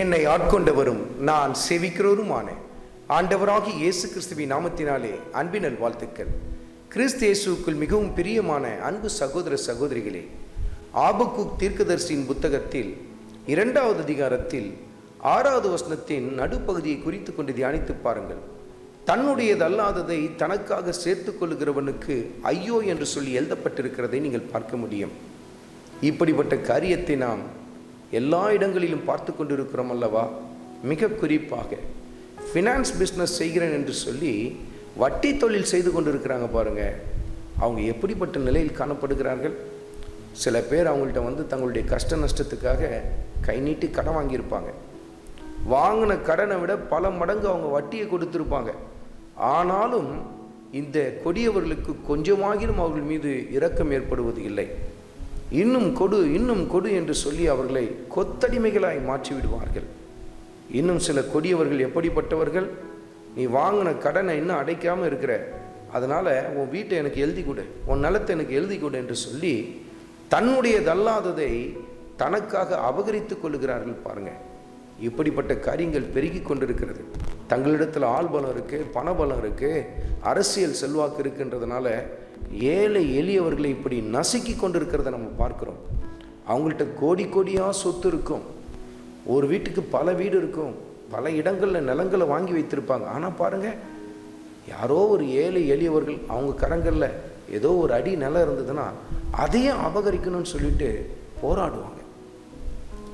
என்னை ஆட்கொண்டவரும் நான் சேவிக்கிறவருமான ஆண்டவராகிய இயேசு கிறிஸ்துவின் நாமத்தினாலே அன்பினல் வாழ்த்துக்கள். கிறிஸ்து இயேசுவுக்குள் மிகவும் பிரியமான அன்பு சகோதர சகோதரிகளே, ஆபக்கூக் தீர்க்கதரிசியின் புத்தகத்தில் 2வது அதிகாரத்தில் 6வது வசனத்தின் நடுப்பகுதியை குறித்து கொண்டு தியானித்து பாருங்கள். தன்னுடையதல்லாததை தனக்காக சேர்த்து கொள்ளுகிறவனுக்கு ஐயோ என்று சொல்லி எழுதப்பட்டிருக்கிறதை நீங்கள் பார்க்க முடியும். இப்படிப்பட்ட காரியத்தை நாம் எல்லா இடங்களிலும் பார்த்து கொண்டிருக்கிறோம் அல்லவா? மிக குறிப்பாக ஃபினான்ஸ் பிஸ்னஸ் செய்கிறேன் என்று சொல்லி வட்டி தொழில் செய்து கொண்டிருக்கிறாங்க பாருங்கள். அவங்க எப்படிப்பட்ட நிலையில் காணப்படுகிறார்கள்? சில பேர் அவங்கள்ட்ட தங்களுடைய கஷ்ட நஷ்டத்துக்காக கை நீட்டி கடன் வாங்கியிருப்பாங்க. வாங்கின கடனை விட பல மடங்கு அவங்க வட்டியை கொடுத்துருப்பாங்க. ஆனாலும் இந்த கொடியவர்களுக்கு கொஞ்சமாகிலும் அவர்கள் மீது இரக்கம் ஏற்படுவது இல்லை. இன்னும் கொடு என்று சொல்லி அவர்களை கொத்தடிமைகளாய் மாற்றிவிடுவார்கள். இன்னும் சில கொடியவர்கள் எப்படிப்பட்டவர்கள்? நீ வாங்கின கடனை இன்னும் அடைக்காமல் இருக்கிற, அதனால் உன் வீட்டை எனக்கு எழுதி கொடு, உன் நிலத்தை எனக்கு எழுதி கொடு என்று சொல்லி தன்னுடையதல்லாததை தனக்காக அபகரித்து கொள்ளுகிறார்கள். பாருங்கள், இப்படிப்பட்ட காரியங்கள் பெருகி கொண்டிருக்கிறது. தங்களிடத்தில் ஆள் பலம் இருக்குது, பணபலம் இருக்குது, அரசியல் செல்வாக்கு இருக்குன்றதுனால ஏழை எளியவர்களை இப்படி நசுக்கி கொண்டிருக்கிறத நம்ம பார்க்குறோம். அவங்கள்ட்ட கோடி கோடியாக சொத்து இருக்கும், ஒரு வீட்டுக்கு பல வீடு இருக்கும், பல இடங்களில் நிலங்களை வாங்கி வைத்திருப்பாங்க. ஆனால் பாருங்கள், யாரோ ஒரு ஏழை எளியவர்கள் அவங்க கரங்களில் ஏதோ ஒரு அடி நிலம் இருந்ததுன்னா அதையும் அபகரிக்கணும்னு சொல்லிட்டு போராடுவாங்க.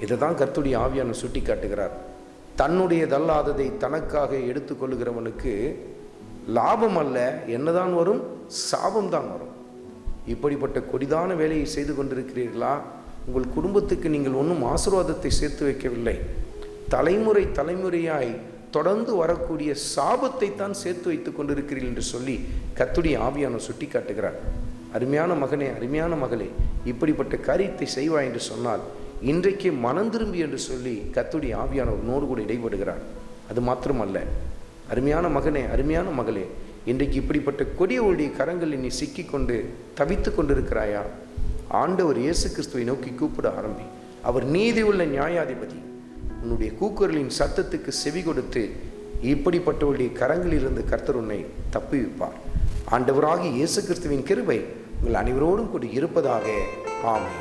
இதை தான் கர்த்தருடைய ஆவியானவர் சுட்டி காட்டுகிறார். தன்னுடையதல்லாததை தனக்காக எடுத்துக்கொள்ளுகிறவனுக்கு லாபம் அல்ல, என்னதான் வரும்? சாபம் தான் வரும். இப்படிப்பட்ட கொடிதான வேலையை செய்து கொண்டிருக்கிறீர்களா? உங்கள் குடும்பத்துக்கு நீங்கள் ஒன்றும் ஆசீர்வாதத்தை சேர்த்து வைக்கவில்லை, தலைமுறை தலைமுறையாய் தொடர்ந்து வரக்கூடிய சாபத்தை தான் சேர்த்து வைத்து கொண்டிருக்கிறீர்கள் என்று சொல்லி கர்த்தருடைய ஆவியானவர் சுட்டி காட்டுகிறார். அருமையான மகனே, அருமையான மகளே, இப்படிப்பட்ட காரியத்தை செய்வாய் என்று சொன்னால் இன்றைக்கு மனம் திரும்பி என்று சொல்லி கர்த்தருடைய ஆவியானவர் உன்னோடு கூட இடைபடுகிறார். அது மாத்திரமல்ல, அருமையான மகனே, அருமையான மகளே, இன்றைக்கு இப்படிப்பட்ட கொடியவருடைய கரங்களில் நீ சிக்கி கொண்டு தவித்து கொண்டிருக்கிறாயா? ஆண்டவர் இயேசு கிறிஸ்துவை நோக்கி கூப்பிட ஆரம்பி. அவர் நீதி உள்ள நியாயாதிபதி. உன்னுடைய கூக்குரலின் சத்தத்துக்கு செவி கொடுத்து இப்படிப்பட்டவருடைய கரங்களிலிருந்து கர்த்தர் உன்னை தப்புவிப்பார். ஆண்டவராகிய இயேசு கிறிஸ்துவின் கிருபை உங்கள் அனைவரோடும் கூட இருப்பதாக. ஆமென்.